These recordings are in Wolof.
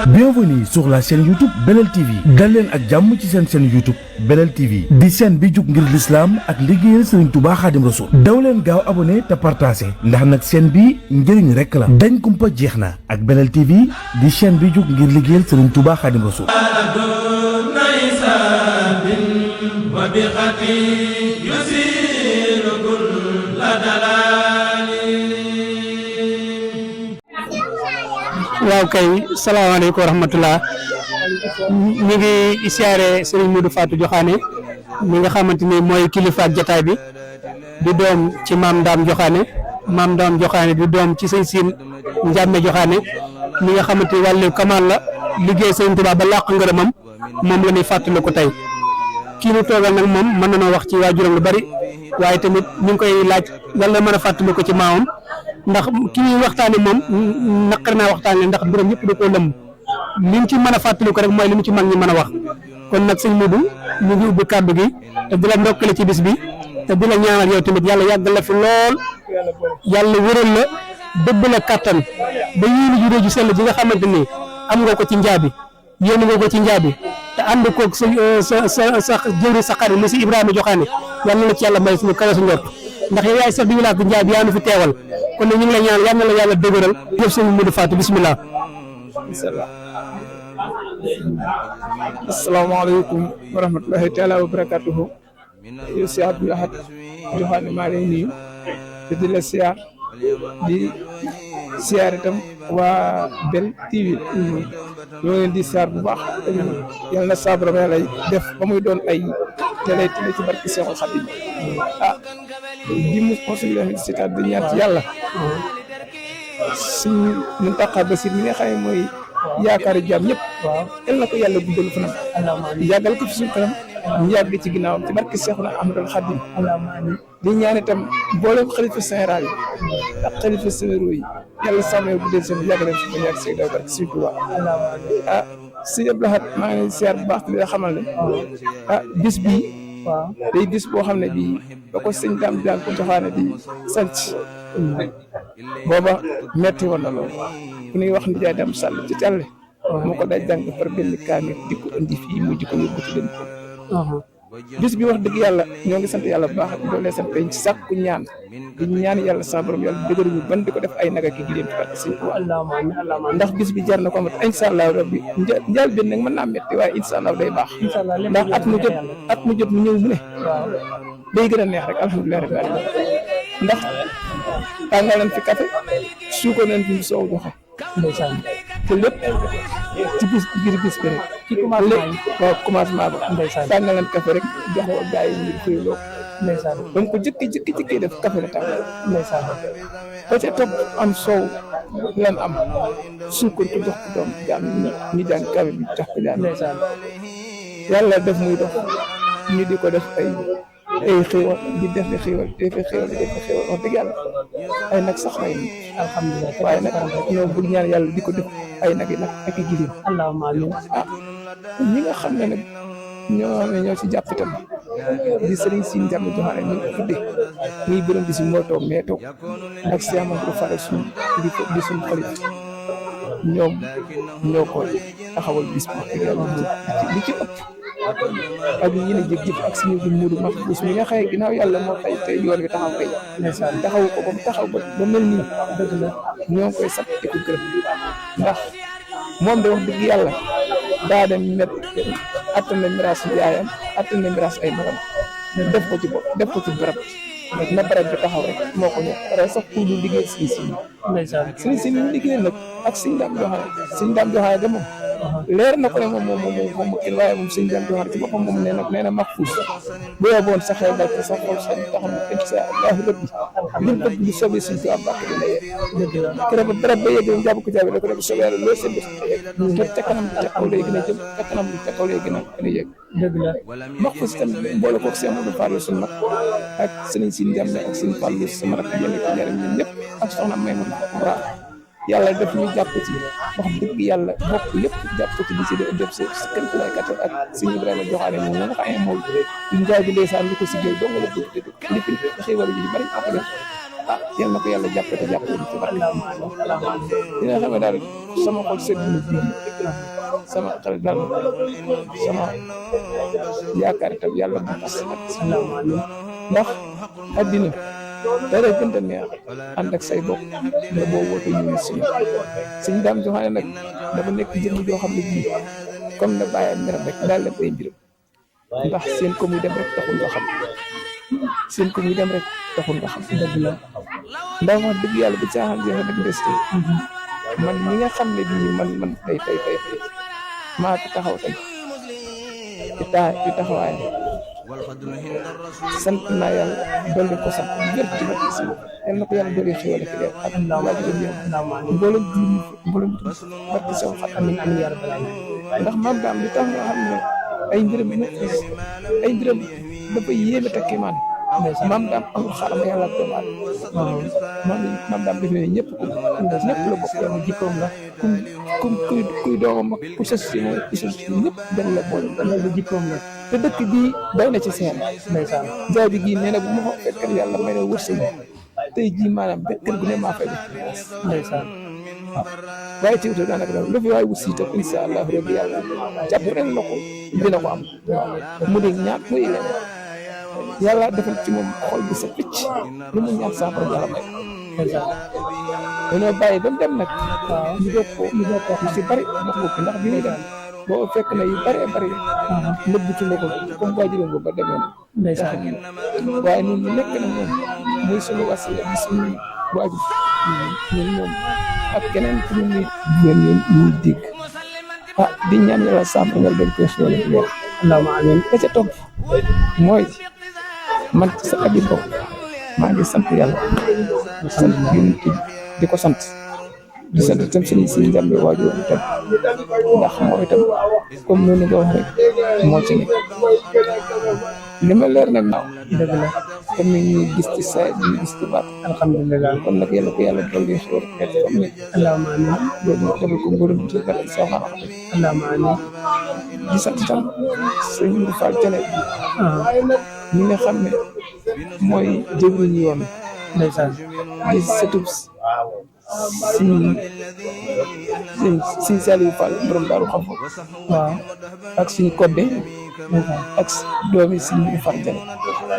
Bienvenue sur la chaîne YouTube Belel TV dal leen ak jàmm ci seen chaîne YouTube Belel TV di chaîne bi jug ngir l'islam ak liggéeyal Serigne Touba Khadim Rassoul daw leen gaaw abonné te partagé ndax nag chaîne bi njëriñ rek la dañ kumpa jeex na ak Belel TV di chaîne bi jug ngir liggéeyal Serigne Touba Khadim Rassoul. waaw kay salaamaaleykum wa rahmatulah ñu ngi siyaare Serigne Modou Fatou Diokhané mi nga xamante ni mooy kilifa ak jataay bi di doom ci maam Ndam Diokhané di doom ci sëñ Siin Njàmme Diokhané mi nga xamante ni wàllu kamal la liggéey Serigne Touba ba làq ngërëmam moom la ñuy fàttali ko tey kii nu toogal nag moom mën nañoo wax ci waajuram lu bari waaye tamit ñu ngi koy laaj lan la mën a fàttali ko ci maamam. ndax ki ñuy waxtaane moom naqar naa waxtaane ndax mbiram yëpp da koo lëmb liñ ci mën a fàttali ko rek mooy li mu ci mag ñi mën a wax kon nag sëñ Modou ñu ngi ubbi kàddu gi te di la ndokkale ci bis bi te di la ñaanal yow tamit yàlla yàggal la fi lool yàlla wéral la dëbb la kàttan ba yéene ju réy ju sell ji nga xamante ni am nga ko ci njaabi yéene nga ko ci njaabi te ànd koog sa jëwri sa xarit mu si Ibrahima Diokhané yàlla la ci yàlla may suñu kawe su njort ndax yow yaay chef du village bu Ndiaye bi yaa nu fi teewal kon nag ñu ngi lay ñaan yal na la yàlla dëgëral jëf sëñ Modou Fatou bisimilah. asalaamaaleykum wa rahmatulahi taala wa barakatuhu yow si Abdou Lahad Diokhané maa lay nuyu te di la siyaar di siyaar itam waa Bel TV ñoo leen di siyaar bu baax yal na saa borom yàlla def ba muy doon ay télé ci barke Seexul Xadiim di consulilah di seetaan di ñaan ci yàlla suñ Muntaxa Basiir mi nga xam ne mooy yaakaari jaam ñëpp yal na ko yàlla guddal fanam yàggal ko fi suñu kanam ñu yàgg ci ginnaawam ci barke Seexuna Ahmadul Xadiim di ñaan itam mboolem xalifa général yi ak xalifa généraux yi yàlla sàmm guddal seen yàgg leen fi ba yàgg si daw barke Sëñ Tuubaa sëñ Abdou Lahad maa ngi leen siyaar bu baax di la xamal ne bis bii day bis boo xam ne bii ba ko sëñ Dame Diokhané di sanc booba metti woon na lool ku ñuy wax Ndiaye Dame Sall ci Thialé moo ko day jàng par benn kaamil di ko indi fii mu di ko yóbbu ci leen ko bis bi wax dëgg yàlla ñoo ngi sant yàlla bu baax doolee sant dañ ci sàkku ñaan di ñaan yàlla sa borom yàlla dëgëruñu ban di ko def ay naga ki giléem ci barke Sëñ Tuubaa ndax bis bi jar na ko amat incha allah rabbi njaal benn nag mën naa metti waaye incha allah day baax ndax at mu jot mu ñëw mu ne day gën a neex rek alhamdulilah rabbil alamin ndax tàngal nañ fi café suukar nañ fi soow joxe ndeysaan te lépp ci bis bi rek ci commencement ba ndeysaan tàngal nañ café rek jox ko gars yi ñu koy loo ndeysaan donc ko jëkki def café la tàngal ndeysaan ba ca topp am soow lan am suukar ko jox ko doom jaam ñu jàng café bi jox ko jaam ndeysaan yàlla def muy dox ñu di ko def ay xéewal di def xéewal wax dëgg yàlla ay nag sax rey alhamdulilah waaye nag ñoo bëgg ñaan yàlla di ko def ay nag yi nag ak i giléem allahumma amiin ñi nga xam ne nag ñoo ci jàpp itam di Serigne Siin Njàmme Diokhané ñu ko tuddee muy borom bi si moo toog mais toog ak Cheikh Amadou Fall suñu di suñu xarit ñoom ñoo ko taxawal bis bi li ci ëpp ak ñi ne jëf ak suñu Modou Mahfous mi nga xëy ginnaaw yàlla moo tey yoon wi taxaw tey taxaw ko ba mu taxaw ba mel nii dëgg la ñoo ngi koy sant di ko gërëm ndax moom de wax dëgg yàlla daa dem attan na miraas yaayam attan na miraas ay magam def ko ci barab na barab bi taxaw rek moo ko ñëw pare sax pour ñu liggéey suñu si ñu liggéey nag ak Sëñ Dame Diokhané de moom leer na ko ne moom kenn waaye moom Sëñ Dame Diokhané ci boppam moom nee na Mahfous bu yóbboon sa xel dal sa xol sa taxam incha allahu rabbi lim bëgg lu soobee Sëñ Tuubaa bàkk dina yegg keroog barab ba yegg jàpp ko jaabi da ko def soobee yàlla loolu seen bés te ca kanam ca kaw lay gën a jëm ca kanam ca kaw lay gën a yegg dëgg la Mahfous tamit boole koog Cheikh Amadou Fall suñu mag ak Serigne Siin Njàmme ak Sëñ Fallu sama rakk yéen ak ñeneen ñun ñëpp ak soxna Maymuna Kubra yàlla def ñu jàpp ci wax dëgg yàlla bokk yëpp jàpp ci di ci def sa kër lay kattan ak Sëñ Ibrahima Diokhané moom nga xam ne mooy njaay bi ndeysaan lu ko si géej dong la bëgg kenn di xéewal yi bari ak def ah yal na ko yàlla jàppale te jàppale ci barke dina xam ne daal sama xol sedd na biir sama xel daal sama yaakaar itam yàlla bu tas ndax addina dara gënta neex ànd ak say bokk nga boo woote ñu suñu daam joxaane nag dafa nekk jëmm joo xam ne bii comme na bàyyi meram rek daal la bay mbiram ndax seen ko muy dem rek taxul nga xam seen ko muy dem rek taxul nga xam dëgg la ndax wax dëgg yàlla bu caaxaan jeexe nag des man ñi nga xam ne bii man tey maa fi taxaw tey di taxawaay sant naa yàlla dolli ko sant jër ci barke si yal na ko yàlla dolli xéwal ak leer ak waa ji dem mboolem barke sa waxat amin amin ya rabbal alamin ndax maam daam li tax nga xam ne ay mbiram dafa yéeme te kéemaan maam daam amul xaaral ma yàlla doomu aadama maam daam def ne ñëpp la bokk yàlla jikkoom la kuy doomam ak ku sës si moom ku sës si ñëpp benn la boole la jikkoom la te dëkk bii bay na ci seen ndeysaan jaay bi gii nee na bu ma ko fekkal yàlla may na wërsëg tey jii maanaam kër gu ne maa fay def ndeysaan waaw waaye teewul daanaka daal lu fi waaye wut si itam incha allah rabbi yàlla jàpp ren la ko dina ko am mu di ñaan muy leen yàlla defal ci moom xol bi sa picc lu mu ñaan saa borom yàlla may dañoo bàyyi ba mu dem nag ñu doog ko lu si bëri wax ko ndax bi muy dem boo fekk na yu bëree bëri nëbbatu na ko comme waajuram ba demee na ndeysaan waaye ñun ñu nekk na moom muy suñu wasila bi suñu waajur ñun moom ak keneen ku ñu ñuy dégg di ñaan yàlla sàmm nga doon koy xéwal ak leer allahumma amiin ka ca topp mooy man ci sa abi bopp maa ngi sant yàlla di sant di ko sant di sant itam suñu njàmbe waajur itam ndax moo itam comme noonu nga wax rek moo ci nekk li ma leer nag naaw dëgg la comme ni ñuy gis ci saa ñu gis ci baat alhamdulilah kon nag yàlla ko yàlla dolli xéwal xeet comme ni allahumma amiin loolu defal ko ngërëm ci barke soxna allahumma amiin di sant itam sëñ Mourou Fall Jalle ñi nga xam ne mooy jëwriñu yoon ndeysaan di sëtub si Saliou Fall borom daaru xam waaw ak suñu kodde ak doomi si Mourou Fall Jalle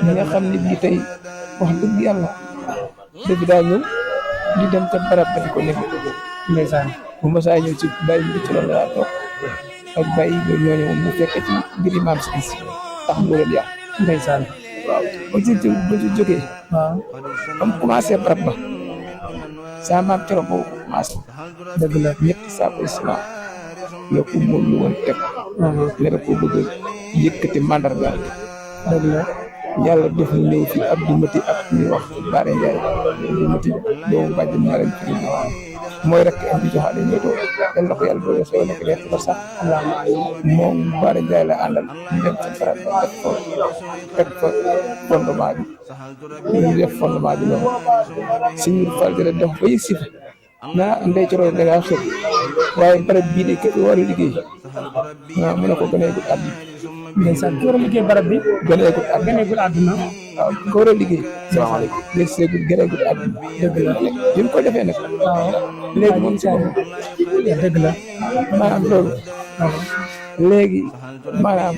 ñi nga xam ne bii tey wax dëgg yàlla dëgg daa ñëw di dem ca barab ba di ko nekk ndeysaan bu ma saa ñëw ci bàyyi bi ci loolu laa toog ak bàyyi ba ñooñu moom mu fekk ci mbiri maam si tax mu leen yàq ndeysaan waaw ba ci jógee waaw am commencé barab ba saa maam coro boobu commencé dëgg la ñetti saako islam yokk moom lu woon teg ne da ko bëgg yëkkati mandarga dëgg la yàlla def na ñëw fi Abdou Mati ak ñuy wax Baare Ndiaye Abdou Mati doomu bàjjen ma leen fi mooy rek am di joxaale ñoo toog yal na ko yàlla doole xew nekk lekk ba sax moom Baare Ndiaye la àndal ñu dem ca barab ba teg fa fondement bi ñu def fondement bi noonu si Mourou Fall Jalle def ba yëg si fa naa ndey coro da ngaa xëy waaye barab bii de képp war a liggéey waaw mu ne ko gëneegul àdduna ndeysaan ki war a liggéey barab bi gëneegul àdduna waaw ko war a liggéey salaamaaleykum léegi seegul gëneegul àdduna dëgg la bi mu ko defee nag waaw léegi moom si boppam dëgg la maanaam loolu léegi maanaam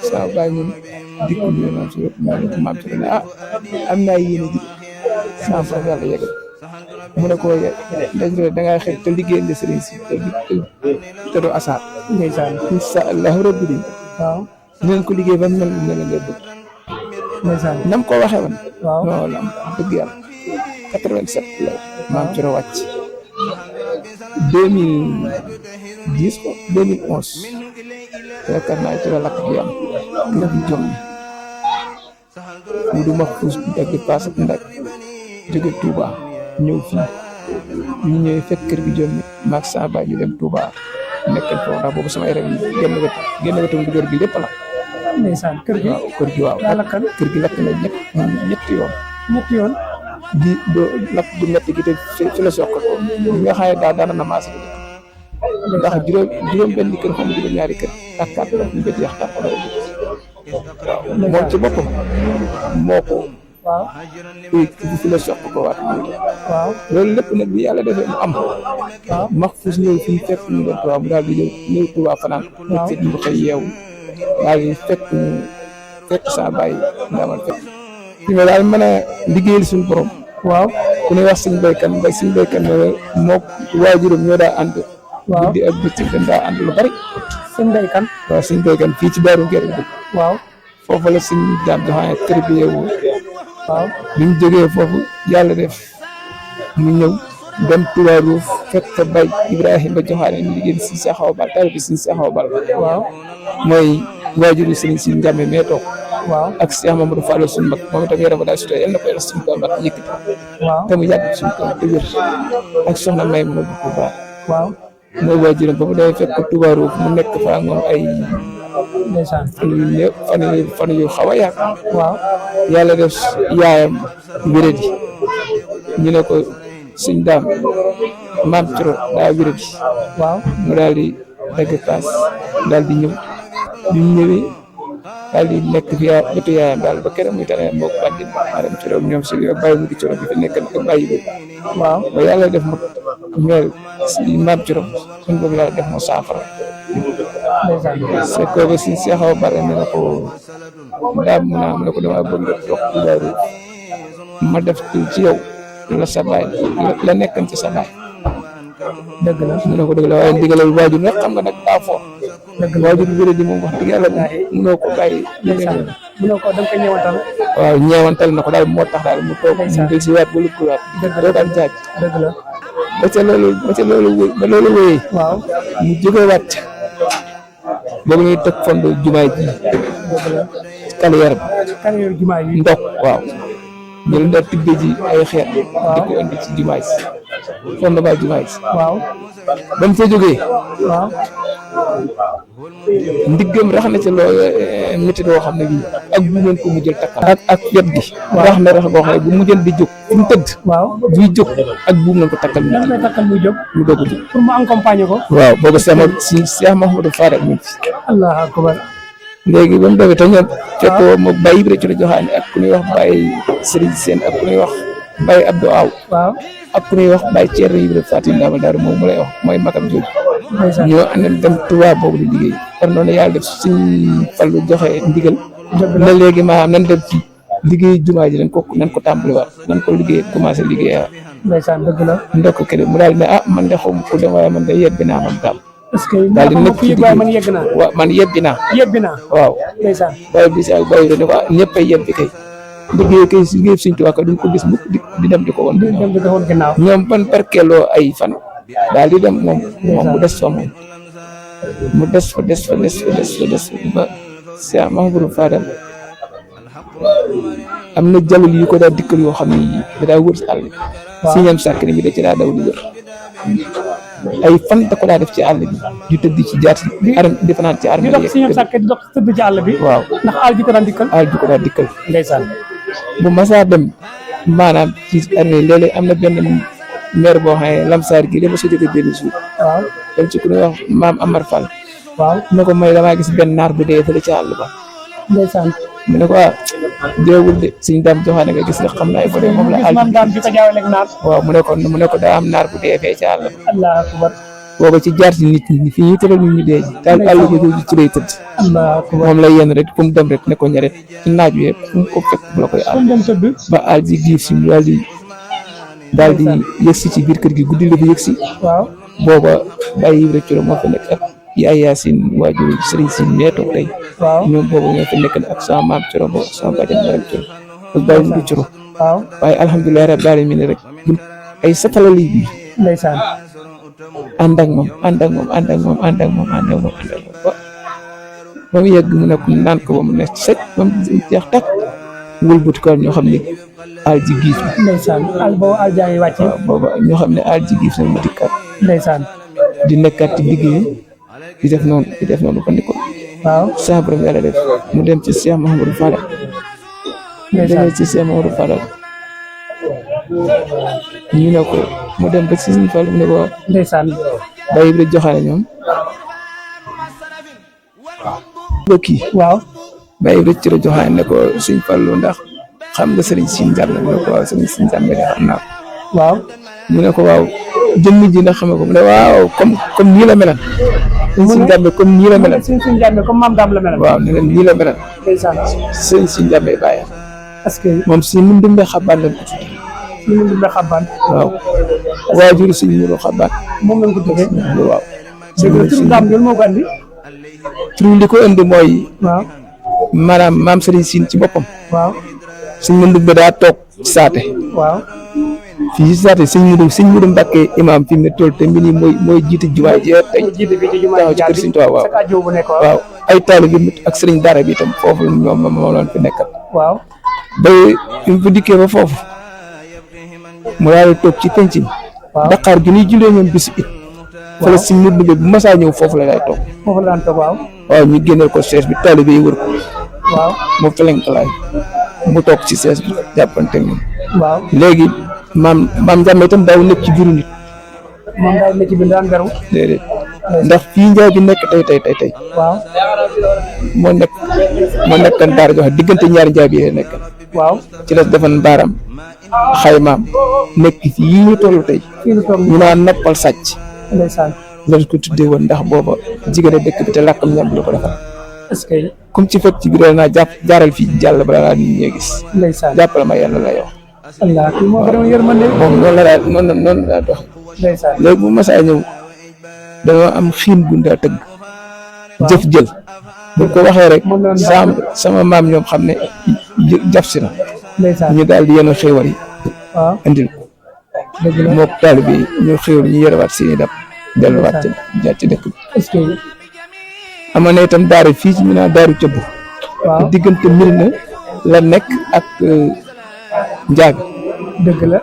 saa bàyyi ñun dikk ñu maam si ne am naa yéene ji saa foofu yàlla yeggal mu ne ko da ngay xëy te liggéey nga sëriñ si te doo asaar ndeysaan incha allah rabbi di waaw dinañ ko liggéey ba mu mel ne la ngay bëgg ndeysaan nam ko waxee woon waaw loolu am dëgg yàlla 87 la maam ci ra wàcc 2010 ko 2011 yaakaar naa ci la lakk bi am nga fi jom mu du ma fuus dagg paas ak ndag jóge Touba ñëw fii ñu ñëwee fekk kër gi jom maag saa baay ñu dem Touba nekkal foofu ndax boobu sama yaram yi génn wetam du gi lépp la ndeysaan kër gi waaw kër gi waaw kër gi lakk na ñetti yoon di do lakk bu metti gi te fi la soq ko nga xam ne daana na maas ndax juróom benn kër xam juróom ñaari kër ak kàtt la ñu bëti yax tàq waaw moom ci boppam moo ko waaw fi la soq ko waat waaw loolu lépp nag bi yàlla defee mu am waaw Mahfouz ñëw fi mu fekk ñu dem Touba mu daal di ñëw Touba fanaan waaw fekk ñu xëy yeewu daal di fekk ñu fekk saa bàyyi ndaamal fekk fi ma daal mën a liggéeyal suñu borom waaw ku ñuy wax suñu béykat ba suñu béykat moo waajuram ñoo daa ànd waaw guddi ak bëccëg dañ daa ànd lu bari sëñ Ndeye Kane waaw suñu béykat fii ci Daaru Ngër dëkk waaw foofu la suñu daam joxaane tërbiye wu waaw bi mu jógee foofu yàlla def mu ñëw dem Touba Rouf fekk fa bay Ibrahima joxaane ñu liggéey si Seexaw Bal taal bi si Seexaw Bal waaw mooy waajuru sëriñ si Njàmbe mee toog waaw ak Cheikh Mamadou Fall suñu mag moom itam yaram daal sutee yal na ko yàlla suñu ko mag yëkkati waaw te mu yàgg suñu ko te wér ak soxna May mu bu baax waaw mooy waajuram ba mu demee fekk ko Touba Rouf mu nekk fa ak moom ay ndeysaan fan yu néew fan yu xaw a yàgg waaw yàlla def yaayam wéradi ñu ne ko suñ daam maam Coro daa wéradi waaw mu daal di dagg paas daal di ñëw bi mu ñëwee daal di nekk fi wetu yaayam daal ba keroog muy tane moo ko bàjjen maanaam Coro ñoom si bàyyi mu di Coro bi fi nekk ak bàyyi bi waaw ba yàlla def mu ñëw si maam Coro suñ boobu yàlla def mu saafara ndeysaan c'est que ba si Seexaw Balla ne na ko daam mu ne ko dama bëgg nga toog Touba Rouf ma def ci yow la sa baay la nekkan ci sa baay dëgg la mu ne ko dëgg la waaye ndigalal waajur nag xam nga nag daa fort dëgg la waajur wéré di moom wax dëgg yàlla mënoo ko bàyyi ndeysaan mu ne ko da nga koy ñëwantal waaw ñeewantal na ko daal moo tax daal mu toog mu del si waat ba lëkku waat doo daan jaaj dëgg la ba ca loolu wéyee waaw mu jóge waat boobu ñuy teg fond jumaay ji dëgg la carrière bi carrière jumaa yi ndox waaw ñu leen daal tibbe ji ay xeer di ko indi ci jumaay si fondement jumaay si waaw ba mu fa jógee waaw ndiggam rax na ci loo métti doo xam ne bii ak bu ngeen ko mujjal takkal ak yet gi rax na rax boo xam ne bu mujjal di jóg fi mu tëdd waaw buy jóg ak buum nañ ko takkal lan lay takkal muy jóg mu doog a jóg pour mu accompagner ko waaw boobu Cheikh Mahamadou Fadal mu ngi fi allahu akbar léegi ba mu demee te ñoom fekkoo moom Baye Ibra ci la joxaane ak ku ñuy wax Baye Serigne Sène ak ku ñuy wax Baye Abdou Aw waaw ak ku ñuy wax Baye Thierno Ibra Fatim Ndama Daaru moom mu lay wax mooy magam jooju ndeysaan ñoo àndal dem Touba boobu di liggéey par noonu yàlla def suñ fallu joxe ndigal na léegi maanaam nan dem ci liggéey jumaa ji nañ ko tàmbaliwaat nañ ko liggéey commencé liggéey ndeysaan dëgg la ndokk kene mu daal ne man de xaw ma ko dem waaye man de yebbi naa man daal est-ce que daal di nekk ci waaye man yegg naa waaw man yebbi naa waaw ndeysaan waaye bis ak bàyyi ne ko ñëpp ay yebbi kay liggéey kay si liggéey suñ tubaab duñ ko gis mukk di dem di ko woon dem di ko woon ginnaaw ñoom ban barkeeloo ay fan daal di dem moom mu des fa moom mu des fa ba Cheikh Mahamadou Fadal am na jalul yu ko daa dikkal yoo xam ne da daa wër si àll bi si ñam sàkk bi da ci daa daw di wër ay fan da ko daa def ci àll bi di tëdd ci jaat di fanaan ci armée di dox si ñam sàkk di dox tëdd ci àll bi waaw ndax àll ji ko daan dikkal àll ji ko daa dikkal ndeysaan bu masaa dem maanaam ci armée léeg-léeg am na benn maire boo xam ne lamsaar gi dafa sojëte benn suuf waaw dem ci ku ñuy wax maam Amar Fall waaw ne ko may damaa gis benn naar bu dee fële ci àll ba ndeysaan mu ne ko deewul de suñ daam joxaane nga gis nga xam naa bu dee moom la àll maam daam bi ko jaawaleeg naar waaw mu ne ko daa am naar bu dee fee ci àll ba allahu akbar booba ci jaar ci nit ñi fii ñu tëral nit ñi dee daal àll ba jooju ci lay tëdd allahu akbar moom lay yenn rek fu mu dem rek ne ko ñaret ci naaj wi fu mu ko fekk bu la koy àll dem tëdd ba àll ji giif si daal di yëgsi ci biir kër gi guddi la fi yëgsi waaw booba Baye Ibra Coro moo fa nekk ak yaay Yaasin waajur Serigne Sine mee toog tey waaw ñoom boobu ñoo fa nekk ak sama maam Coro boobu ak sama bàjjen Maram Coro ak Baye Ibra Coro waaw waaye alhamdulilah rabbil alamin rek ay satala lay biir ndeysaan ànd ak moom ba mu yegg mu ne ko naan ko ba mu ne sëj ba mu jeex takk wëlbati ko ñoo xam ne aal ji giif na ndeysaan al boobu al jaa ngi wàcce waaw booba ñoo xam ne aal ji giif na mu dikkaat ndeysaan di nekkaat ci liggéey di def noonu ba ndiko waaw saa borom yàlla def mu dem ci Cheikh Mahamadou Fadal demee ci Cheikh Mahamadou Fadal ñu ne ko mu dem ba ci Sëriñ Fall mu ne ko ndeysaan Baye Ibra joxaane ñoom ba kii waaw Baye Ibra Coro joxaane ne ko Sëriñ Fallu ndax xam nga sëriñ Sine Ndiamé mu ne ko waaw sëriñ Sine Ndiamé de xam naa ko. waaw mu ne ko waaw jëmm ji na xame ko mu ne waaw comme nii la melan. sëriñ Sine Ndiamé comme nii la melan. sëriñ Sine Ndiamé comme maam daam la melan. waaw ne leen nii la melan. ndeysaan. sëriñ Sine Ndiamé bàyyi. est-ce que moom si mu ndumbe xabaan lañ ko tuddee. si mu ndumbe xabaan. waaw waajur suñu muro xabaan. moom lañ ko tuddee. waaw. dëgg la turu daam loolu moo ko andi. tur li ko indi mooy. waaw. maanaam maam Serigne Sine ci boppam. waaw. sëñ Mandumbe daa toog ci saate. waaw. fii ci saate sëñ Mudu Mbàkke imaam fi mu ne toll te mbir yi mooy jiite jumaa ji tey. jiite bi ci jumaa ji ci kër Sëñ Tuubaa waaw. sa kàjjo bu nekk waaw ay taalibe bi ak sëriñ daara bi itam foofu moom lañ fi nekkal. waaw. ba fi mu fa dikkee ba foofu mu daal di toog ci penc mi. waaw Dakar gi ñuy jullee ñoom bisu it. waaw fa la sëñ Mandumbe bu masaa ñëw foofu la day toog. foofu la daan toog waaw. waaw ñu génneel ko sees bi taalibe yi wër ko. waaw. mu felenkalaay mu toog ci sees bi jàppante ak ñoom. waaw. léegi maam Ndiamé itam daaw nekk ci biiru nit. moom daal nekk bi daan beru. déedéet ndax fii njaay bi nekk tey. waaw. moo nekkan daara joxe diggante ñaari njaay bi yee nekk. waaw. ci la defan baaram xaymaam nekk fii yi ñu toll tey. fii la toog ñu naan noppal sàcc. ndeysaan. lañ ko tuddee woon ndax booba jigéen a dëkk bi te làkkam ñam bi la ko defal. est-ce que. comme ci fekk ci biir naa jaaral fii jàll bala laa nit ñee gis. ndeysaan. jàppale ma yàlla la yow. allah kii moo ko doon yërmande. moom noonu la dox. ndeysaan. léegi bu masaa ñëw dañoo am xiin gu daa tëgg. jëf jël. bu ko waxee rek sama maam ñoom xam ne jaf si na. ndeysaan. ñu daal di yenu xéewal yi. waaw. indil ko. dëgg la mook taalibe yi ñu xéewal ñu yërewaat seeni dab. delluwaat ci dëkk bi. est-ce que. amoon na itam daara fii ci ñu naan daaru cëbb. waaw. diggante mbir na la nekk ak njaag. dëgg la.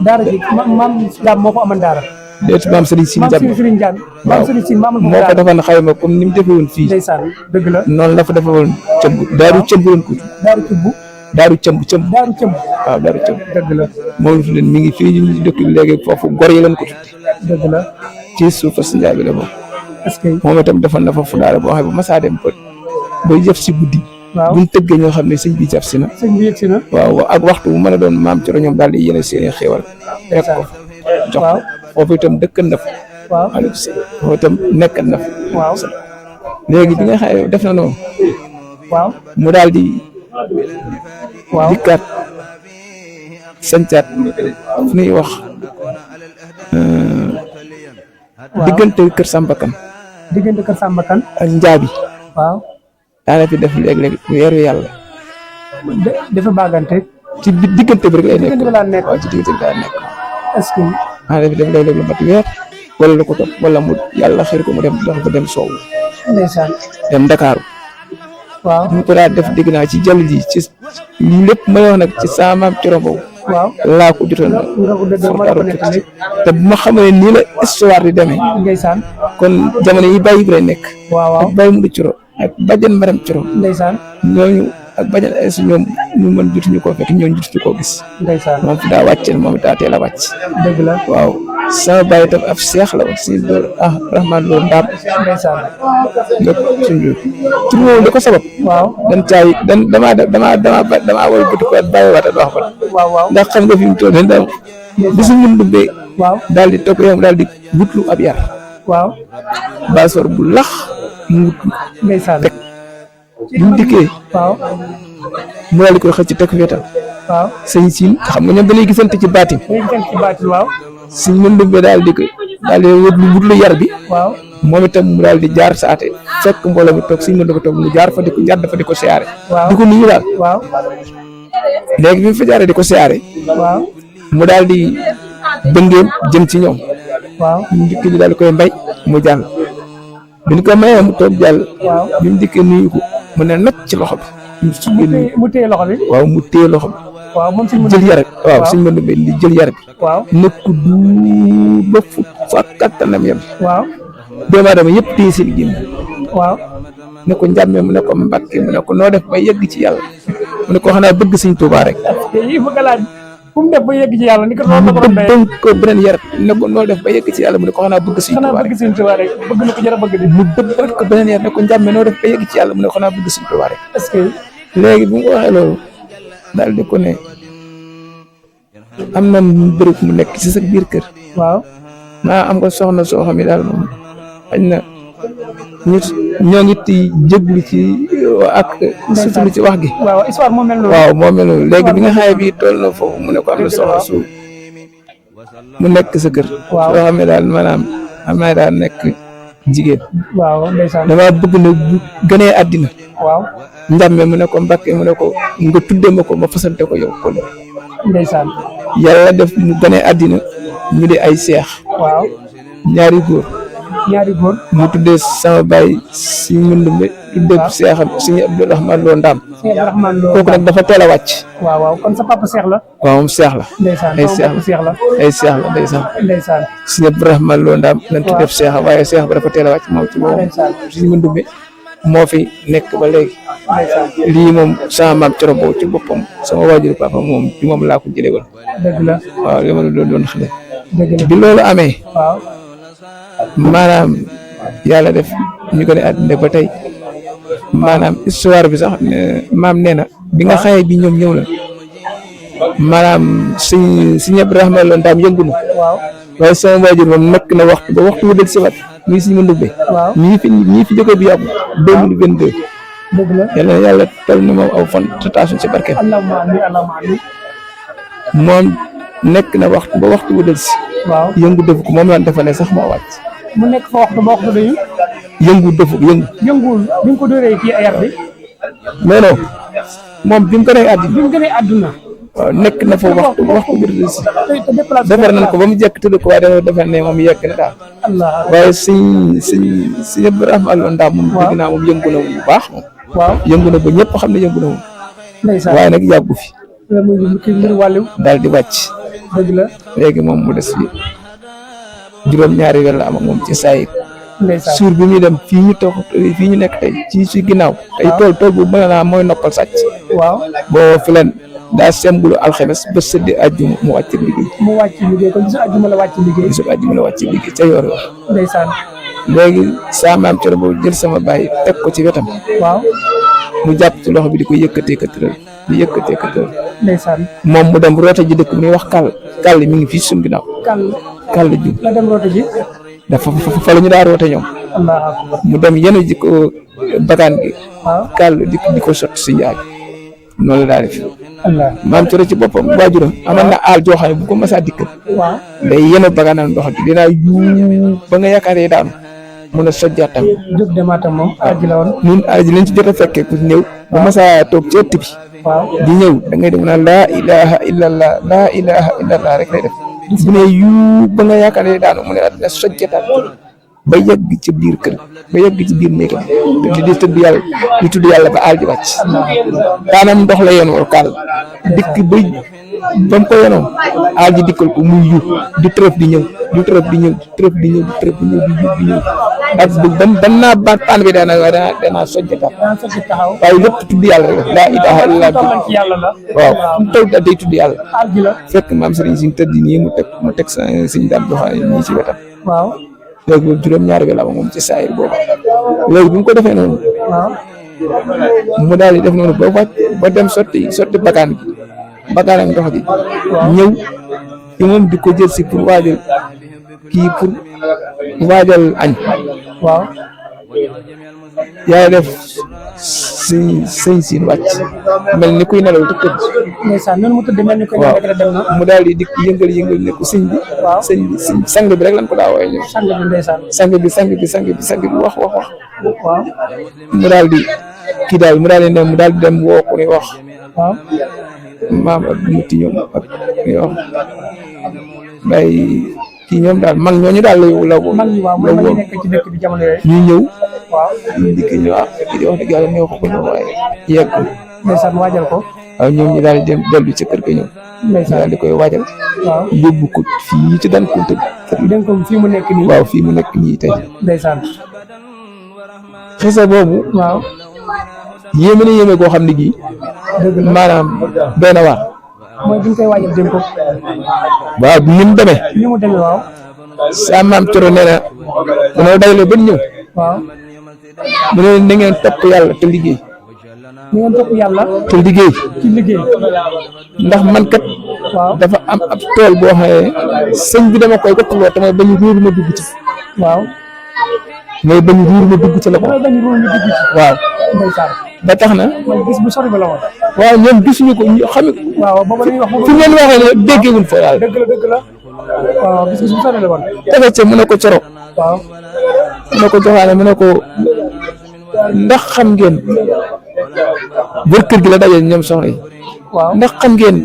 daara ji maam daam moo ko amoon daara. déet maam Serigne Sine Ndiamé. maam Serigne Ndiamé. maam Serigne Sine maamul moo ko defoon xayma comme ni mu defee woon fii. ndeysaan dëgg la. noonu la fa defee woon cëbb daaru cëbb woon ko. daaru cëbb. daaru cëbb. daaru cëbb. waaw daaru cëbb. dëgg la. moom la tuddee mi ngi fii ñu dëkk bi léegi foofu gor yi lañ ko tuddee. dëgg la. ci suufa si njaay bi la bokk. est-ce que. moom itam defoon na foofu daara boo xam ne bu masaa dem ba jëf si guddi. waaw buñ tëggee ñoo xam ne sëñ bi jaf si na. sëñ bi yegg si na. waaw ak waxtu bu mën a doon maam ci ñoom daal di yéene seeni xéewal. rek ko jox waaw. foofu itam dëkkan na fa. waaw. foofu itam nekkan na fa. waaw. léegi bi nga xam ne def na noonu. waaw. mu daal di. waaw. dikkaat sancaat fu ñuy wax. diggante kër Sambakan. diggante kër Sambakan. ak Njaabi. waaw. daana fi def léeg-léeg weeru yàlla. dafa bàggante. ci diggante bi rek lay nekk. diggante bi laa nekk. waaw ci diggante bi laa nekk. est-ce que. daana fi def léeg-léeg lu mat weer. wala lu ko topp wala mu yàlla xëy ko mu dem dox ba dem soowu. ndeysaan. dem Ndakaaru. waaw. mu ko daal def dégg naa ci jàll ji ci lii lépp may wax nag ci sama maam Coro boobu. waaw. laa ko jotoon nga ko dëgg ma la ko nettali. te bu ma xamee nii la histoire di demee. ndeysaan. kon jamono yi bàyyi bi lay nekk. waaw waaw. ak bàyyi mu di Coro ak bàjjan Maram Coro. ndeysaan. ñooñu ak bàjjan ay si ñoom ñu mën jotuñu koo fekk ñooñu jotuñu koo gis. ndeysaan. moom fi daa wàcceel moom daa teel a wàcc. dëgg la. waaw sama bàyyi tam ab seex la woon si loolu Rahman loolu ndaam. ndeysaan. nga suñu tur woowu li ko sabab. waaw. damaa war a bëgg ko bàyyiwaat ak wax ko. waaw waaw. ndax xam nga fi mu toll nii daal bisu Mandumbe waaw. daal di topp yow daal di wutlu ab yar. waaw. baasor bu lax mu wutlu. ndeysaan. bu mu dikkee waaw. mu daal di koy xëcc teg wetam. waaw. sëñ Sine xam nga ñoom dañuy gisante ci baatin. léegi kenn ci baatin waaw. sëñ Mandumbe daal di wutlu yar bi. waaw. moom itam mu daal di jaar saate fekk mbooloo mi toog sëñ Mandumbe toog mu jaar fa di ko siyaare. waaw. di ko nuyu daal. waaw. léegi bi mu fa jaaree di ko siyaare. waaw. mu daal di bëngeem jëm ci ñoom. waaw. ñu njëkk ñu daal di koy mbay mu jàll. bi ñu ko mayee mu toog jàll. waaw. bi mu dikkee nuyu ko mu ne nag ci loxo bi. mu téye loxo bi. waaw mu téye loxo bi. waaw moom suñu jël yar bi waaw suñu mën di jël yar bi. waaw. nekk du ba fa kattanam yam. waaw. doomu aadama yëpp téye seen génn. waaw. ne ko Njàmme mu ne ko Mbàkke mu ne ko noo def ba yegg ci yàlla. mu ne ko xanaa bëgg Sëñ Tuubaa rek. yi bëgg a laaj fu mu def ba yegg ci yàlla ni ko noonu la ko doon mu ko beneen yar ne ko noo def ba yegg ci yàlla mu ne ko xanaa bëgg Sëñ Tuubaa rek. Sëñ Tuubaa rek bëgg na ko jar a bëgg di. mu dëbbat ko beneen yar ne ko Njàmme noo def ba yegg ci yàlla mu ne ko xanaa bëgg Sëñ Tuubaa rek. est-ce que. léegi bu mu ko waxee loolu daal di ko ne am na bërëb mu nekk ci sa biir kër waaw maa am nga soxna soo xam ne daal moom xañ na ñoo ngi ti jéglu ci ak surtout ci wax gi waaw histoire moo mel noonu waaw moo mel noonu léegi bi nga xaye bi toll na foofu mu ne ko am na soxna su mu nekk sa kër waaw soo xam ne daal maanaam am naa daal nekk jigéen waaw ndeysaan dama bëgg na bu gënee àddina waaw njàmme mu ne ko Mbàkke mu ne ko nga tudde ma ko ma fasante ko yow kon ndeysaan yàlla def mu gënee àddina ñu di ay seex waaw ñaari góor mu tuddee sama baay si Mandumbe tuddee seexam si Abdourahmane Lo Ndaam kooku nag dafa teel a wàcc waaw kon sa papa seex la waaw moom seex la ndeysaan ay seex la ay seex la ndeysaan si Abdourahmane Lo Ndaam lañ tuddee seexam waaye seex ba dafa teel a wàcc moom ci moom si Mandumbe moo fi nekk ba léegi lii moom sama maam Coro Mbow ci boppam sama waajur papa moom ci moom laa ko jëlee woon dëgg la waaw li ma la doon xale dëgg la bi loolu amee waaw maanaam yàlla def ñu ko ne àddina ba tey maanaam histoire bi sax maam nee na bi nga xaye bi ñoom ñëw na maanaam si Abdourahmane Lo Ndaam yëngu na waaye sama waajur moom nekk na waxtu ba waxtu wu del si wat muy si Mandumbe ñii fi jóge bi yàggu 2022 dëgg la yàlla na yàlla tal na moom aw fan tatation ci barkeem moom nekk na waxtu ba waxtu wu del si yëngu def ko moom laan dafa ne sax moo wàcc mu nekk fa waxtu ba waxtu dañu yëngu def ko yënguwul bi nga ko dóoree kii ayar bi mais non moom bi mu ko gënee àdduna waaw nekk na fa waxtu ba waxtu bi del si defar nañ ko ba mu jekk tëdd ko waaye dafa defar ne moom yegg na daal waaye si Abdourahmane Lo Ndaam moom dégg naa moom yëngu na bu baax moom yëngu na ba ñëpp xam ne yëngu na moom waaye nag yàggu fi daal di wàcc dëgg la léegi moom mu des fi juróom-ñaari weer la am ak moom ci saayir suur bi muy dem fii ñu nekk tey ci ginnaaw tey tool bu mën naa mooy noppal sàcc boo fi leen daa sembulu alxames ba sëddi àjjuma mu wàcc liggéey kon bisu àjjuma la wàcc liggéey ca yor ndeysaan léegi saa maam Coro boobu jël sama baay teg ko ci wetam mu jàpp ci loxo bi di ko yëkkatee këtëral ndeysaan moom mu dem roote ji dëkk bu ñuy wax kàll mi ngi fii suñu ginnaaw kàll ju la dem roote ji dafa fa la ñu daa roote ñoom mu dem yenu ji ko bagaan gi kàll di ko sotti si njaay noonu la daa def maam Coro ci boppam waajuram amoon na aal joo xam ne bu ko masaa dikkal day yenu bagaanam ndox gi dinaa yu ba nga yaakaaree daanu mun a sojjaatam jóg demaatam moom aji la woon ñun aji lañ ci jot a fekkee ku ñëw ba masaa toog ci ëtt bi di ñëw da ngay dem naan laa ilaha illallah rek lay def bu ne yu ba nga yaakaaree daanu mu ne la dina sojjataat ba yegg ci biir kër ba yegg ci biir néegam di tudd yàlla ba aal ji wàcc daanam ndox la yoon war kaal dikk ba mu ko yonoon aal ji dikkal ko muy yu di trëf di ñëw ak ban naa baat paan bi danaa sojjataat waaye lépp tudd yàlla rek laa ilaha illallah waaw fu mu toll da day tudd yàlla fekk maam sëriñ si tëdd nii mu teg siñ daan doxaa ñii ci wetam léegi boobu juróom-ñaari bi la moom ci saayir boobu léegi bi mu ko defee noonu mu daal di def noonu ba wàcc ba dem sotti bagaan ak ndox gi ñëw ci moom di ko jël si pour waajal añ yaa def sëñ siin wàcc mel ni kuy nelaw te tëdd waaw mu daal di dikk yëngal ne ko sëñ bi sang bi rek lañ ko daa wooye ñoom sang bi wax mu daal di dem woo ku ñuy wax maam ak mutti ñoom ak ñuy wax bay kii ñoom daal mag ñooñu daal la woo ñu ñëw ñu dikk ñu di wax dëgg yàlla ñëw ko ñëw waaye yegg waajal ko waaw ñoom ñu daal di dem dellu ci kër ga ñëw ñu daal di koy waajal yóbbu ko fii ci daan kunte bi fii mu nekk nii waaw fii mu nekk nii tey ndeysaan xisa boobu yéeme na yéeme koo xam ne gii maanaam doy na waar mooy bi ñu koy waajal dénk ko waaw ni mu demee waaw sa maam Coro nee na dañoo dajale ba ñëw mu ne na ngeen topp yàlla te liggéey ni ngeen topp yàlla te liggéey ci liggéey. ndax man kat waaw dafa am ab tool boo xam ne sëñ bi dama koy gëstoo te mooy bañ ruur ma dugg ci waaw. mooy bañ ruur ma dugg ci la ko damay bañ ruur ñu dugg ci. waaw ndeysaan. ba tax na mooy gis bu sori ba la woon. waaw ñoom gisuñu ko ñu xam waaw booba dañuy wax fu ngeen waxee ne déggewuñ fa daal dëgg la. waaw gis bu sori la woon. tefe ca mu ne ko coro waaw. mu ne ko joxaane mu ne ko ndax xam ngeen bër kër gi la daje ñoom soxna yi waaw ndax xam ngeen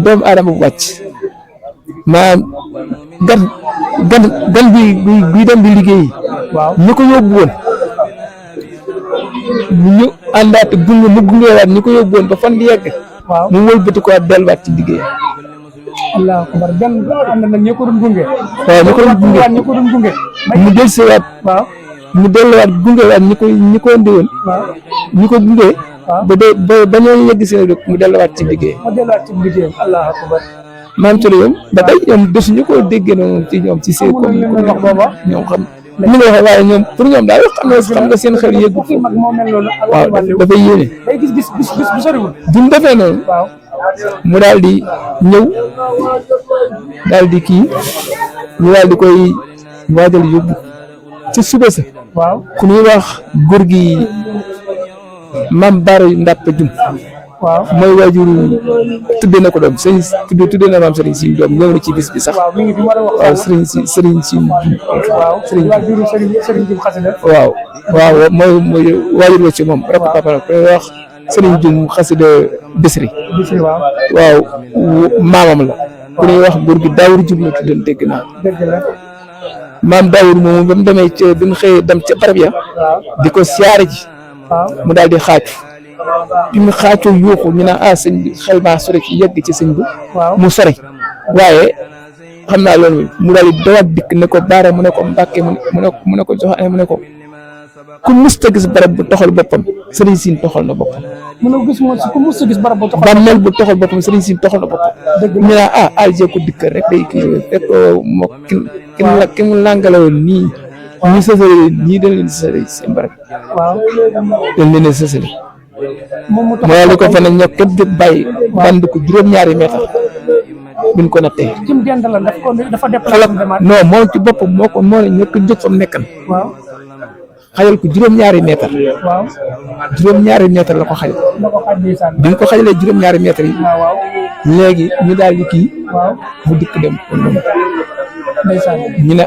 doomu aadama bu wàcc maanaam gan bi dem di liggéey waaw ñu ko yóbbu woon ñu àndaat mu gungewaat ñu ko yóbbu woon ba fan di yegg waaw mu wëlbati ko delluwaat ci liggéey allahu akbar gan ànd na ñi ko doon gunge. waaw ñu ko doon gunge ñi ko doon gunge. mu dellusiwaat waaw mu delluwaat gungewaat ñi ko indi woon waaw. ñu ko gunge waaw ba ñoo yegg seen dëkk mu delluwaat ci liggéey ma delluwaat ci liggéeyam allahu akbar. maam Thiel yow ba tey ñoom desuñu ko déggee noonu ci ñoom ci seen amul lu leen wax booba. ñoom xam ni nga waxee waaye ñoom pour ñoom daal xam nga seen xel yëggu fukki mag moo mel noonu. waaw dafay yéene day gis bu soriwul. bu mu defee noonu waaw mu daal di ñëw daal di kii ñu daal di koy waajal yóbbu ci suba sa waaw ku ñuy wax góor gi maam Baara Ndàppe Jum waaw mooy waajur tuddee na ko doom sëñ tuddee na maam Serigne si doom ñëw na ci bis bi sax waaw mi ngi fi war a wax. waaw Serigne si waaw waajuru Serigne Diouf xasida. waaw mooy waajur la ci moom rek papa la koy wax Serigne Diouf xasida Bisri waaw waaw maamam la ku ñuy wax góor gi Daawur Jum la tuddoon dégg naa dëgg la. maam Daawur moomu ba mu demee ca bi mu xëyee dem ca barab ya waaw di ko siyaare ji waaw mu daal di xaaju bi mu xaacoo yuuxu ñu ne sëñ bi xel maa sore ci yegg ci sëñ bi waaw mu sori waaye xam naa loolu mu daal di dawaat dikk ne ko Baara mu ne ko Mbàkke mu ne ko joxe mu ne ko ku musta gis barab bu toxal boppam sëriñ Siin toxal na boppam mu ne ku musta gis barab bu toxal bàmmeel bu toxal boppam sëriñ Siin toxal na boppam dëgg ñu ne alje ko dikk rek day kii fekk moo ki mu làngaloon nii ñu sësale ñii dañ leen sësale seen barab waaw dañ leen sësale moom mu moo li ko fa ne ñoo képp jóg bàyyi band ko juróom-ñaari meetar buñ ko nattee kim dend la dafa déplacé xalab demaat. non moom ci boppam moo ne ñëkk jóg fa mu nekkan waaw xajal ko juróom-ñaari meetar waaw juróom-ñaari meetar la ko xajal la ko xaj ndeysaan. bi nga ko xajalee juróom-ñaari meetar yi waaw léegi ñu daal di kii waaw mu dikk dem ndeysaan. ñu ne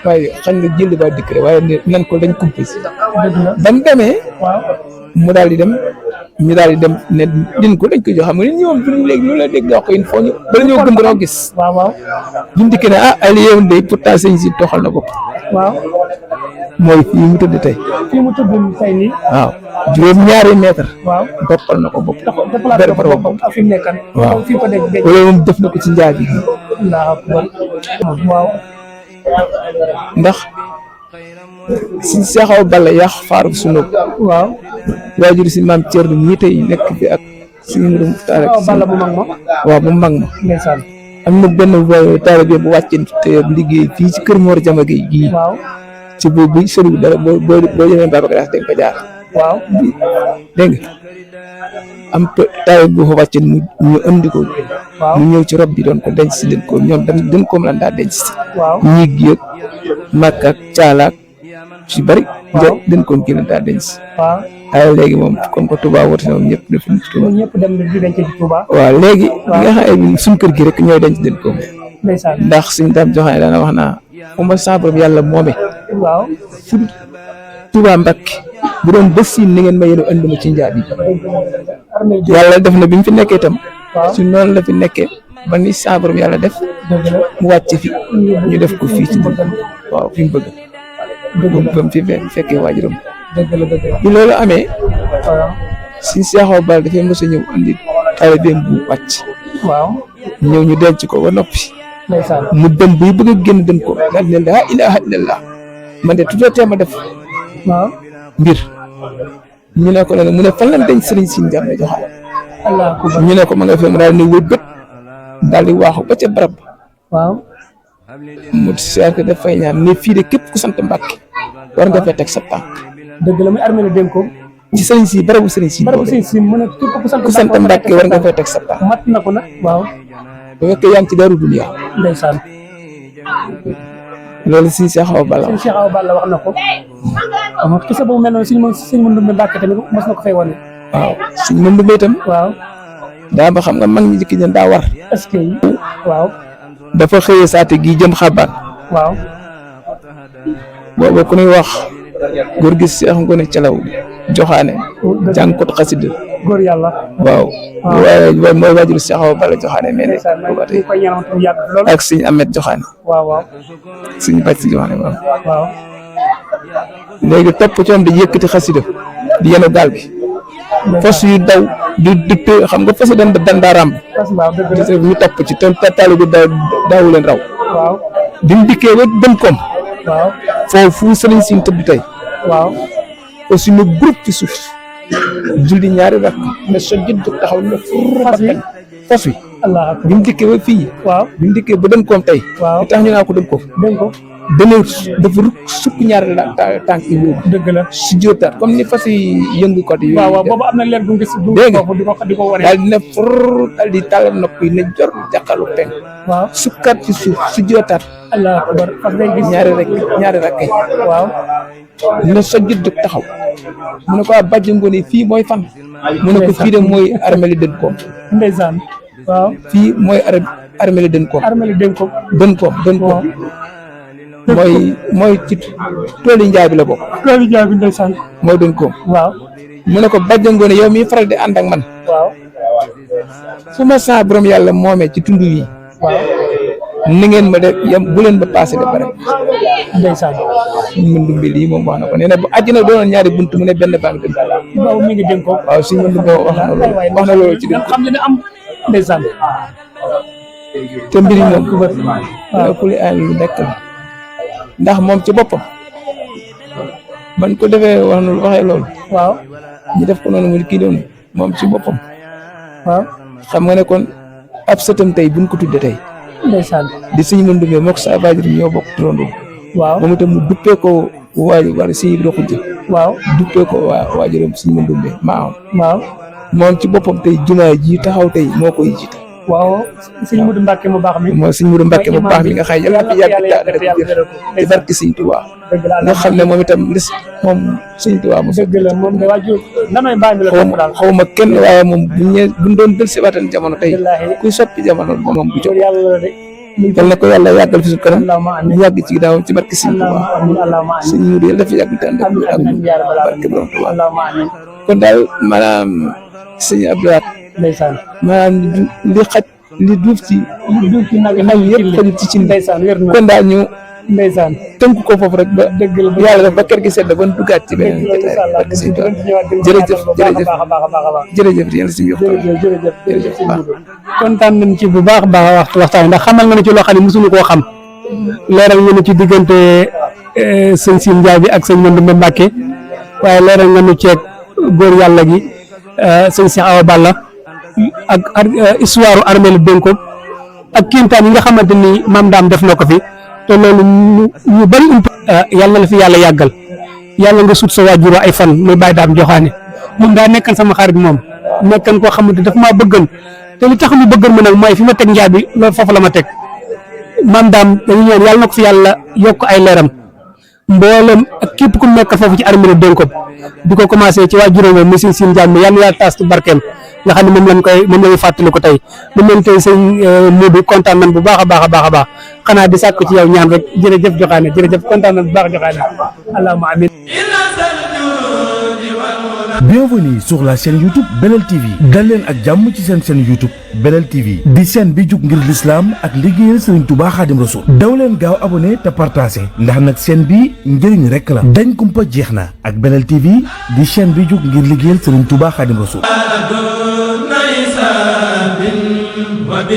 waaye xañ nga jënd ba dikk rek waaye nan ko dañ kumpa si dëgg la ba mu demee waaw mu daal di dem ñu daal di dem ne din ko dañ koy jox xam nga ni ñoom duñ léegi lu la dégg nga wax ko il faut ñu bala ñoo gëm dañoo gis waaw waaw buñ dikkee ne ay li yow de pourtant sëñ si toxal na bopp waaw mooy fii mu tëdd tey fii mu tudd tey nii. waaw juróom-ñaari mètre waaw boppal na ko bopp déplacé ko boppam ak fi mu nekkan. waaw fi ko dégg géej. wala moom def na ko ci njaabi gi allahu akbar. waaw ndax si seexaw balla yàq faaru sunu waaw waajur si maam Thierno ñii tey nekk fi ak suñu mbirum taal ak balla bu mag ma. waaw bu mag ma ndeysaan. am na benn taalibe bu wàccee te liggéey fii ci kër Mor Jama Gueye gii waaw ci boobu bu soriwul dara boo jëmee Babacar dañ ko jaar waaw dégg nga am taalibe bu fa wàccee ñu andi ko waaw mu ñëw ci rob bi doon ko denc si den ko ñoom dañ ko mën a daa denc si waaw ñiig yëg màkk ak caalaak ci bari njët dañ ko gën a daa denc si waaw waaye léegi moom comme que Touba woote na moom ñëpp def nañ Touba ñun ñëpp dem di denc ci Touba. waaw léegi nga xam ne suñ kër gi rek ñooy denc den ko ndeysaan. ndax suñ daam joxane daana wax naa fu ma saabaram yàlla moome waaw fu Touba Mbacke bu doon bés yi ni ngeen ma yéen a andi ma ci njaab yi yàlla def na bi mu fi nekkee itam waaw su noonu la fi nekkee ba ni saabaram yàlla def dëgg la mu wàcc fi ñu def ko fii ci waaw fi mu bëgg ba mu fi fekkee waajuram dëgg la dëgg la bi loolu amee waaw si seexaw bal dafay mos a ñëw andi taalibeem bu wàcc waaw ñëw ñu denc ko ba noppi ndeysaan. mu dem buy bëgg a génn dem ko daal ne laa ilaha illallah man de tuddee ma def waaw mbir ñu ne ko ne mu ne fan lañ denc sëriñ si njàm ne joxaat allah akbar. ñu ne ko ma nga fe mu daal di wër bët daal di waaxu ba ca barab waaw mu seet ko daf fay ñaan ne fii de képp ku sant Mbàkke war nga fee teg sa tànk dëgg la muy armé la dénk ko. ci sëriñ si barabu sëriñ si barabu sëriñ si mu ne képp ku sant Mbàkke war nga fay teg sa tànk mat na ko nag waaw bu fekkee yaa ngi ci Daaru Dunya ndeysaan loolu si Cheikh Awa Balla sëñ Cheikh Awa Balla wax na ko xisa boobu mel noonu suñ mën Ndumbe Mbàkke tamit mos na ko fay wane waaw suñ mën Ndumbe itam waaw daa ba xam nga mag ñi jëkk ñen daa war est-ce que waaw dafa xëyee saate gi jëm xabaan waaw boobu ku ñuy wax góor gi Seex Ngone Calaw Joxaane jàngkot xasida góor yàlla waaw waaye mooy waajur Cheikh Awa Balla Joxaane mais ne ba tey koy ñaanal mu yàgg lool ak sëñ Amet Joxaane waaw waaw sëñ Bàcc si Joxaane waaw waaw léegi topp coom di yëkkati xasida di yenu gaal bi fos yu daw di xam nga fos yi dan daa ràmb ñu topp ci te taali bi daawu leen raw waaw bi mu dikkee ba dem koom waaw foofu sëriñ si tëdd tey waaw aussi ñu groupe ci suuf julli ñaari rakk ne so jëd jóg taxaw ne fos wi allah bi mu dikkee ba fii waaw bi mu dikkee ba dem koom tey li tax ñu naa ko dem koom dégg ko dafa sukk ñaari tànk yi wóobu dëgg la si jóotaat comme ni fas yi yëngu ko yi waaw waaw boobu am na leer bu gis dégg nga di ko wane daal di ne for daal di tàllal nopp yi ne jor jàkkalu penk waaw sukkaat ci suuf si jóotaat allah akbar parce que gis ñaari rakk yi waaw ne so jëd jóg taxaw mu ne ko bàjj ngoone fii mooy fan mu ne ko fii de mooy armeli dën koom ndeysaan waaw fii mooy armeli dën koom armeli dën koom mooy ci tooli njaay bi la bokk tooli njaay bi ndeysaan mooy dën koom waaw mu ne ko bàjj ngoone yow miy faral di ànd ak man waaw fu ma saa borom yàlla moomee ci tund yi waaw ni ngeen ma def yam bu leen ba passé de bare ndeysaan suñ mën dumbi lii moom wax na ko nee na bu àjjana doonoon ñaari bunt mu ne benn baa ngi dem boobu mi ngi dénk ko waaw suñ mën dumbi wax na loolu ci xam ne am ndeysaan te mbiri moom ku li ay lu nekk la ndax moom ci boppam ban ko defee waxee loolu waaw ñu def ko noonu mu kii doon moom ci boppam waaw xam nga ne kon ab sëtam tey buñ ko tudde tey ndeysaan di suñ mën dumbi mook sa waajur ñoo bokk turandoo waaw moom itam mu duppee ko waajur si Ibra Xujja waaw duppee ko waajuram suñ mën dumbi maam waaw moom ci boppam tey jumaa ji taxaw tey moo koy jiite waaw sëñ Mudu Mbàkke mu baax mi mooy sëñ Mudu Mbàkke mu baax mi nga xay yàlla fi yàgg ci barke sëñ Tuubaa nga xam ne moom itam moom sëñ Tuubaa mo dëgg la moom de waajur nanooy mbaay mi la topp daal xaw ma kenn waaye moom buñ doon del si waatan jamono tey kuy soppi jamono moom bu jóg yàlla de yal na ko yàlla yàggal fi suñu kanam ñu yàgg ci ginnaawam ci barke sëñ Tuubaa sëñ Mudu yàlla fi yàgg te ànd ak barke borom Tuubaa kon daal maanaam sëñ Abdoulaye ndeysaan maanaam li xaj li duuf ci nag yëpp xajul ci ndeysaan wér na kon daal ñu ndeysaan tënk ko foofu rek ba dëgg la yàlla def ba kër gi sedd ba duggaat ci beneen jërëjëf jërëjëf yéen si yokk jërëjëf kontaan nañ ci bu baax a baax waxtaan ndax xamal nga ne ci loo xam ne mosuñu koo xam leeral nga nu ci diggante sëñ Sim Njaay bi ak sëñ Ndumbe Mbàkke waaye leeral nga nu ceeg góor yàlla gi sëñ Cheikh Awa Balla ak histoire armée Denko ak kéemtaan yi nga xamante ni maam daam def na ko fi te loolu ñu bari yàlla na fi yàlla yàggal yàlla nga sut sa waajur ay fan muy Baye Daam Joxaane moom daa nekkan sama xarit moom nekkan koo xamante daf maa bëggan te li tax mu bëggan ma nag mooy fi ma teg njaay bi loolu foofu la ma teg maam daam dañu ñaan yàlla na ko fi yàlla yokk ay leeram mboolem ak képp ku nekk foofu ci armée Denko di ko commencé ci waajuram wa monsieur Sine Diagne yàlla na yàlla taas ci barkeem nga xam ne moom lañu fàttali ko tey mu mel tey sëñ Modou kontaan nañ bu baax a baax a baax a baax xanaa di sàkk ci yow ñaan rek jërëjëf Joxaane jërëjëf kontaan nañ bu baax Joxaane allahumma amin. Bienvenue sur la chaîne YouTube Belel TV dal leen ak jàmm ci seen chaîne YouTube Belel TV di chaîne bi jug ngir l'islam ak liggéeyal Serigne Touba Khadim Rassoul daw leen gaaw abonné te partagé ndax nag chaîne bi njëriñ rek la dañ kumpa jeex na ak Belel TV di chaîne bi jug ngir liggéeyal Serigne Touba Khadim Rassoul wa bi